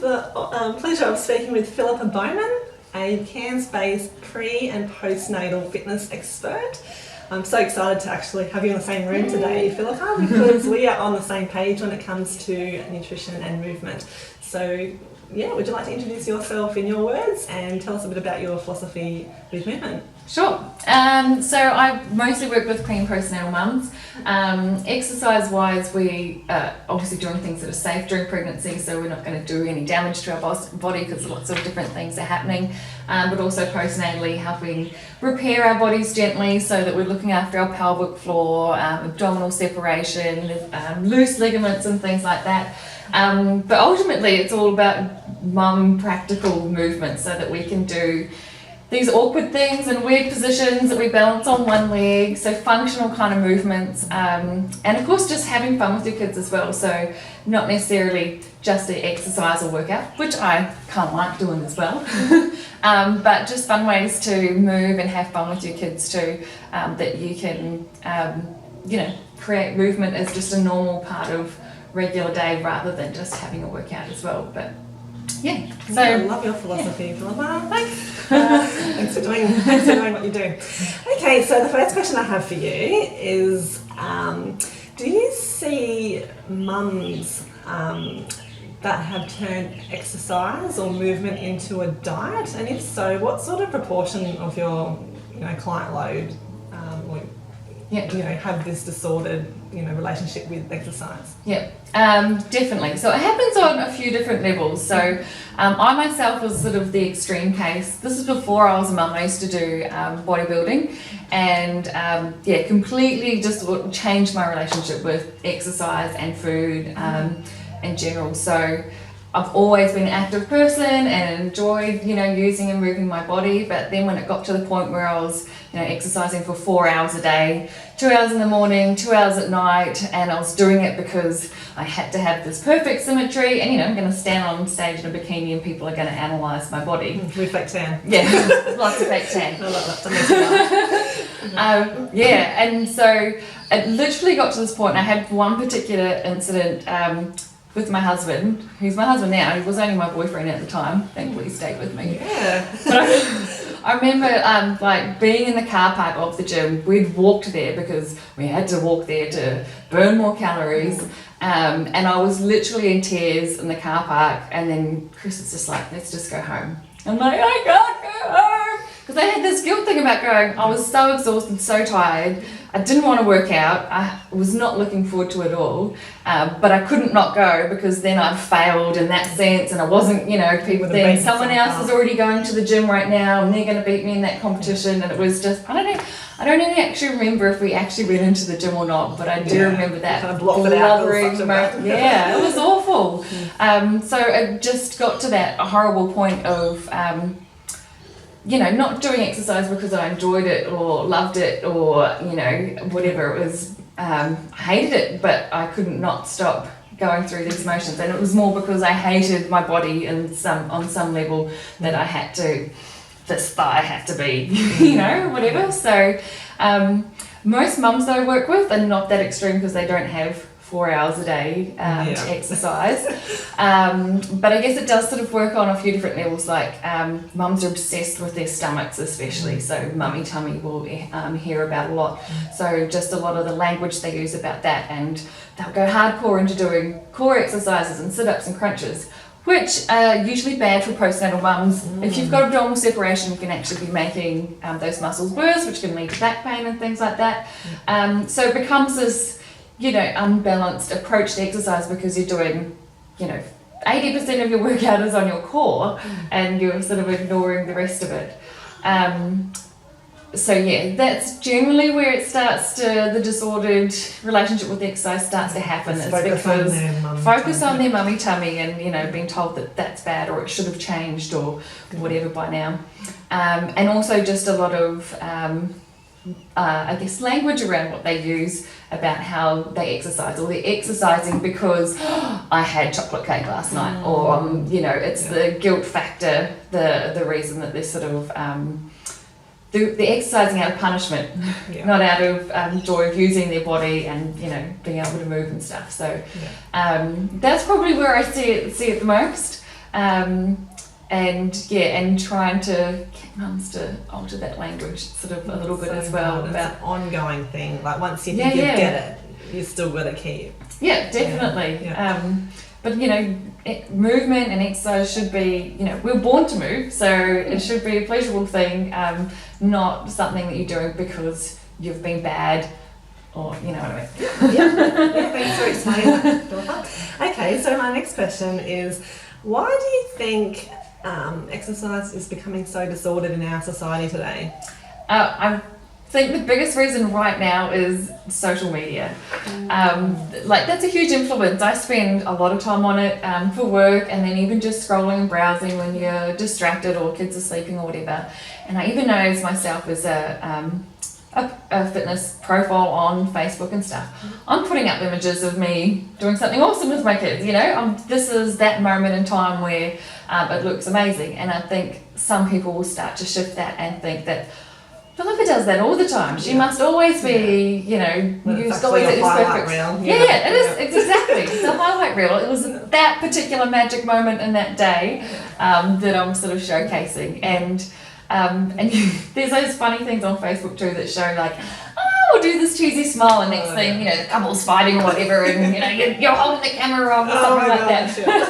the pleasure of speaking with Philippa Bowman, a Cairns-based pre- and postnatal fitness expert. I'm so excited to actually have you in the same room today, Philippa, because we are on the same page when it comes to nutrition and movement. So, yeah, would you like to introduce yourself in your words and tell us a bit about your philosophy with movement? Sure. So I mostly work with pre and postnatal mums. Exercise-wise, we are obviously doing things that are safe during pregnancy, so we're not going to do any damage to our body because lots of different things are happening. But also postnatally, helping repair our bodies gently so that we're looking after our pelvic floor, abdominal separation, loose ligaments and things like that. But ultimately, it's all about mum practical movements so that we can do these awkward things and weird positions that we balance on one leg, so functional kind of movements, and of course just having fun with your kids as well, so not necessarily just the exercise or workout, which I kind of like doing as well, but just fun ways to move and have fun with your kids too, that you can create movement as just a normal part of regular day rather than just having a workout as well. But yeah, so I love your philosophy, Philippa. Thanks. Thanks for doing what you do. Okay, so the first question I have for you is, do you see mums that have turned exercise or movement into a diet? And if so, what sort of proportion of your client load have this disordered relationship with exercise? Yeah, definitely. So it happens on a few different levels. So I myself was sort of the extreme case. This is before I was a mum. I used to do bodybuilding and completely just changed my relationship with exercise and food in general. So I've always been an active person and enjoyed, using and moving my body. But then when it got to the point where I was, exercising for 4 hours a day, 2 hours in the morning, 2 hours at night, and I was doing it because I had to have this perfect symmetry. And, I'm going to stand on stage in a bikini and people are going to analyse my body. With fake tan. Yeah, lots of fake tan. I love that. And so it literally got to this point. I had one particular incident with my husband, who's my husband now. He was only my boyfriend at the time. Thankfully, he stayed with me. Yeah. But I remember being in the car park of the gym. We'd walked there because we had to walk there to burn more calories. And I was literally in tears in the car park. And then Chris was just like, let's just go home. I'm like, I can't go home. Because I had this guilt thing about going. I was so exhausted, so tired. I didn't want to work out. I was not looking forward to it all. But I couldn't not go because then I'd failed in that sense, and I wasn't, people then someone else is already going to the gym right now and they're going to beat me in that competition, and it was just, I don't even actually remember if we actually went into the gym or not, but I do remember that kind of blubbering moment. Yeah, it was awful. So it just got to that horrible point of not doing exercise because I enjoyed it or loved it or, whatever it was. I hated it, but I couldn't not stop going through these motions. And it was more because I hated my body on some level that I had to, this thigh had to be, whatever. So most mums that I work with are not that extreme because they don't have 4 hours a day to exercise. But I guess it does sort of work on a few different levels, like mums are obsessed with their stomachs especially, so mummy tummy will hear about a lot. So just a lot of the language they use about that, and they'll go hardcore into doing core exercises and sit-ups and crunches, which are usually bad for postnatal mums. If you've got abdominal separation, you can actually be making those muscles worse, which can lead to back pain and things like that. So it becomes this unbalanced approach to exercise because you're doing, 80% of your workout is on your core and you're sort of ignoring the rest of it. So yeah, that's generally where it starts to, the disordered relationship with exercise starts to happen. It's because focus on their mummy tummy and, being told that that's bad or it should have changed or whatever by now. And also just a lot of, language around what they use about how they exercise, or they're exercising because I had chocolate cake last night, or it's the guilt factor, the reason that they're sort of they're exercising out of punishment, not out of joy of using their body and being able to move and stuff. So that's probably where I see it the most. And trying to get mums to alter that language sort of a little bit as well. It's About an ongoing thing. Like once you think you get it, you still got to keep. Yeah, definitely. But movement and exercise should be, we're born to move, so it should be a pleasurable thing, not something that you're doing because you've been bad. Or, you know what I mean? Yeah, thanks for explaining that, Philippa. Okay, so my next question is, why do you think exercise is becoming so disordered in our society today? I think the biggest reason right now is social media. That's a huge influence. I spend a lot of time on it for work, and then even just scrolling and browsing when you're distracted or kids are sleeping or whatever. And I even noticed myself as a fitness profile on Facebook and stuff. I'm putting up images of me doing something awesome with my kids, this is that moment in time where it looks amazing, and I think some people will start to shift that and think that Philippa does that all the time. She must always be, it's always a highlight reel. Yeah, it is. It's exactly. It's a highlight reel. It was that particular magic moment in that day that I'm sort of showcasing. And there's those funny things on Facebook too that show like, we'll do this cheesy smile, and next thing, the couple's fighting or whatever, and you're holding the camera on or something like that. Yeah.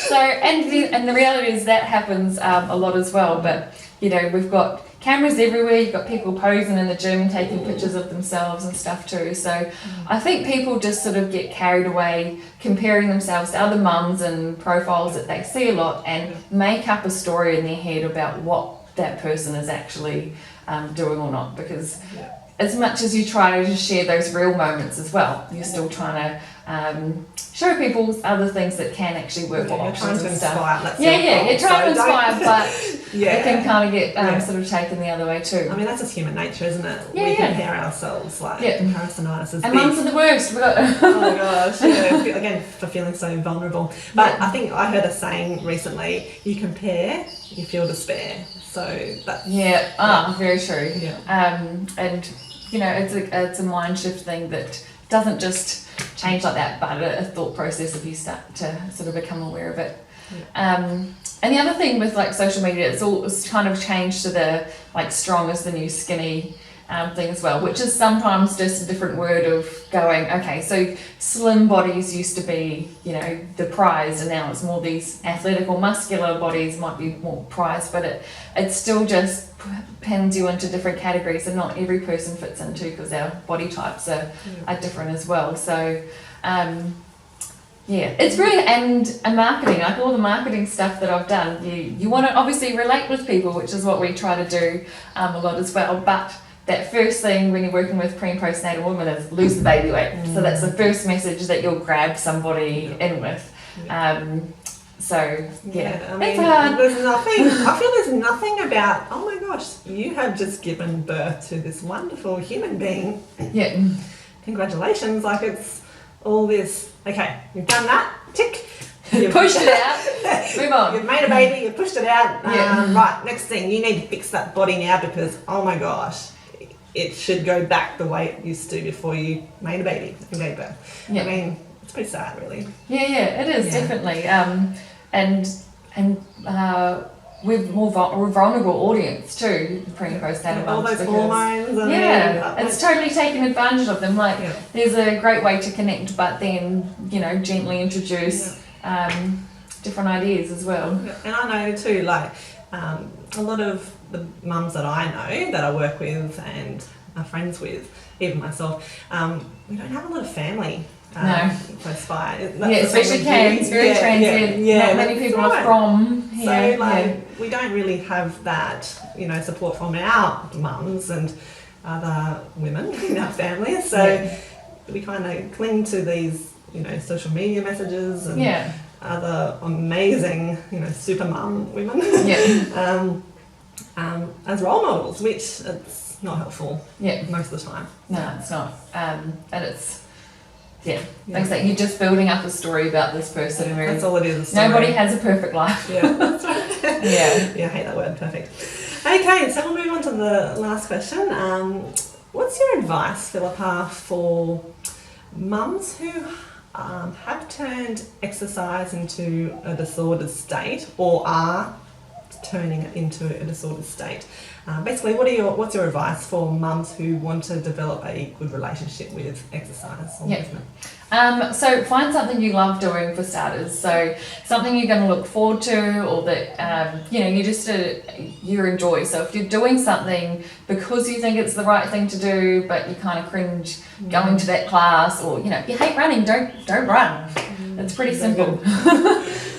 So, and the reality is that happens a lot as well. But we've got cameras everywhere. You've got people posing in the gym, taking pictures of themselves and stuff too. So I think people just sort of get carried away comparing themselves to other mums and profiles that they see a lot, and make up a story in their head about what that person is actually doing or not, because as much as you try to share those real moments as well, you're still trying to show people other things that can actually work for options and stuff. You're trying to inspire, but it can kind of get sort of taken the other way too. I mean, that's just human nature, isn't it? We compare ourselves, comparisonitis is and big. mums are the worst. Oh my gosh, again, for feeling so vulnerable. But I think I heard a saying recently, you compare, you feel despair. So that's... very true. And it's a mind shift thing that doesn't just change like that, but a thought process if you start to sort of become aware of it. And the other thing with social media, it's kind of changed to the strong is the new skinny thing as well, which is sometimes just a different word of going, okay, so slim bodies used to be, the prize, and now it's more these athletic or muscular bodies might be more prized, but it still just pins you into different categories, and not every person fits into, because our body types are different as well. So it's really, and marketing, all the marketing stuff that I've done, you want to obviously relate with people, which is what we try to do a lot as well, but that first thing when you're working with pre and postnatal women is lose the baby weight. So that's the first message that you'll grab somebody in with. I mean, it's hard. I feel there's nothing about, oh my gosh, you have just given birth to this wonderful human being. Yeah. Congratulations. It's all this, okay, you've done that, tick. You've pushed it out, move on. You've made a baby, you pushed it out. Right, next thing, you need to fix that body now, because, oh my gosh, it should go back the way it used to before you made a baby and gave birth. I mean, it's pretty sad, really. It is, definitely. We're more vulnerable audience too, pre and postnatal mums. All those hormones. And it's totally taking advantage of them. There's a great way to connect, but then, gently introduce different ideas as well. And I know too, a lot of the mums that I know, that I work with and are friends with, even myself, we don't have a lot of family close by. Especially Cairns, very transient. Not many people are from here. So we don't really have that, support from our mums and other women in our families. So we kind of cling to these, social media messages and other amazing, super mum women as role models, which it's not helpful most of the time. No, it's not. And it's, like I say, you're just building up a story about this person. That's all it is. Nobody has a perfect life. That's right. I hate that word, perfect. Okay, so we'll move on to the last question. What's your advice, Philippa, for mums who have turned exercise into a disordered state or are turning it into a disordered state. Basically, what's your advice for mums who want to develop a good relationship with exercise or movement? So find something you love doing for starters. So something you're going to look forward to, or that you enjoy. So if you're doing something because you think it's the right thing to do, but you kind of cringe going to that class, or you hate running, don't run. It's pretty simple.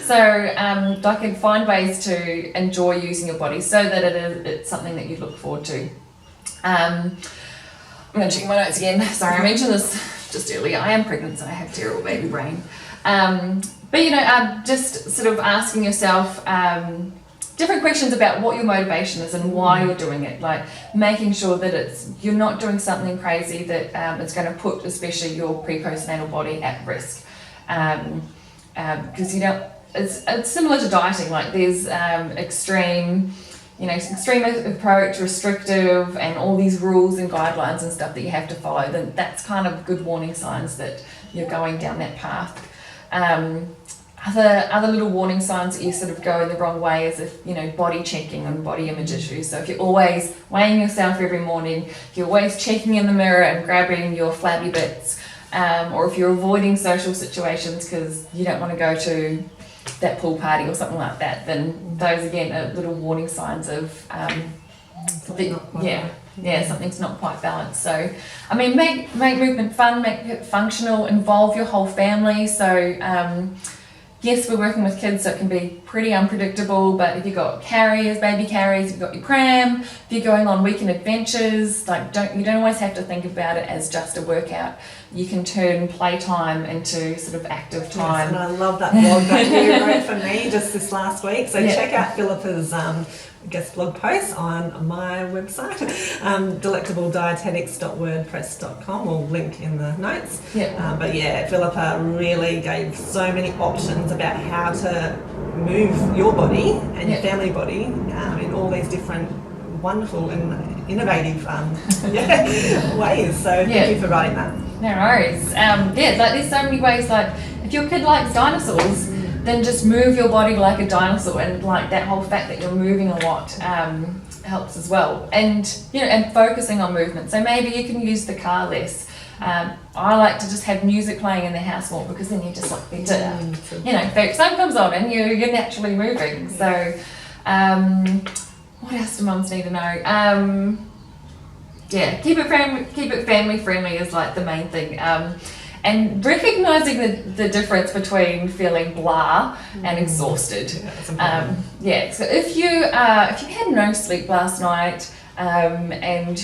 So I can find ways to enjoy using your body so that it's something that you look forward to. I'm going to check my notes again. Sorry, I mentioned this just earlier. I am pregnant, so I have terrible baby brain. But just sort of asking yourself different questions about what your motivation is and why you're doing it. Like making sure that you're not doing something crazy that is going to put especially your pre-postnatal body at risk. Because it's similar to dieting. Like there's extreme approach, restrictive, and all these rules and guidelines and stuff that you have to follow. Then that's kind of good warning signs that you're going down that path. Other little warning signs that you sort of go in the wrong way is if body checking and body image issues. So if you're always weighing yourself every morning, if you're always checking in the mirror and grabbing your flabby bits, or if you're avoiding social situations because you don't want to go to that pool party or something like that, then those again are little warning signs of something's not quite balanced. So make movement fun, make it functional, involve your whole family. So yes, we're working with kids, so it can be pretty unpredictable, but if you've got baby carriers, you've got your pram, if you're going on weekend adventures, you don't always have to think about it as just a workout. You can turn playtime into sort of active time. Yes, and I love that blog that you wrote for me just this last week. So check out Philippa's blog post on my website, delectabledietetics.wordpress.com. We'll link in the notes. But Philippa really gave so many options about how to move your body and your family body in all these different wonderful and innovative ways. So thank you for writing that. No worries. There's so many ways. Like if your kid likes dinosaurs, then just move your body like a dinosaur, and like that whole fact that you're moving a lot helps as well. And and focusing on movement. So maybe you can use the car less. I like to just have music playing in the house more, because then you just like need to, the sun comes on and you're naturally moving. So what else do mums need to know? Keep it family friendly is like the main thing. And recognizing the difference between feeling blah and exhausted. So if you had no sleep last night, and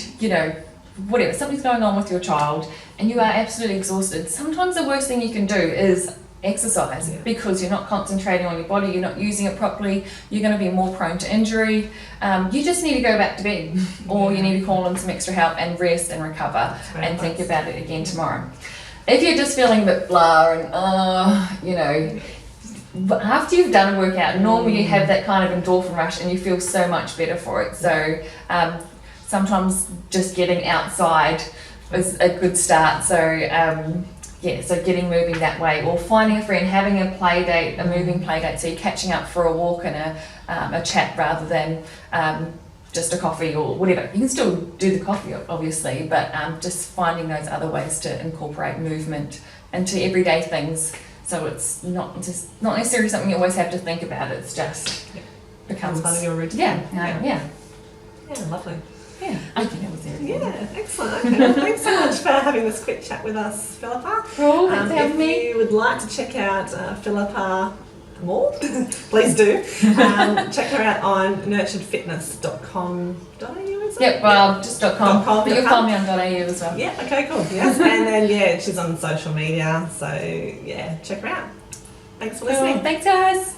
whatever, something's going on with your child and you are absolutely exhausted, sometimes the worst thing you can do is exercise, because you're not concentrating on your body, you're not using it properly, you're going to be more prone to injury. You just need to go back to bed, or you need to call in some extra help and rest and recover and think about it again tomorrow. If you're just feeling a bit blah and after you've done a workout, normally you have that kind of endorphin rush and you feel so much better for it. So sometimes just getting outside is a good start. So so getting moving that way, or finding a friend, having a play date, a moving play date, so you're catching up for a walk and a chat rather than just a coffee or whatever. You can still do the coffee, obviously, but just finding those other ways to incorporate movement into everyday things, so it's not necessarily something you always have to think about. It's just becomes part of your routine. Yeah, lovely. Yeah, I think that was it. Yeah, excellent. Okay, well, thanks so much for having this quick chat with us, Philippa. Cool, thanks for having me. If you would like to check out Philippa more, please do. Check her out on nurturedfitness.com.au, is it? Yep, just .com. But you'll find me on .au as well. Yeah, okay, cool. Yes, and then she's on social media, so check her out. Thanks for listening. Thanks, guys.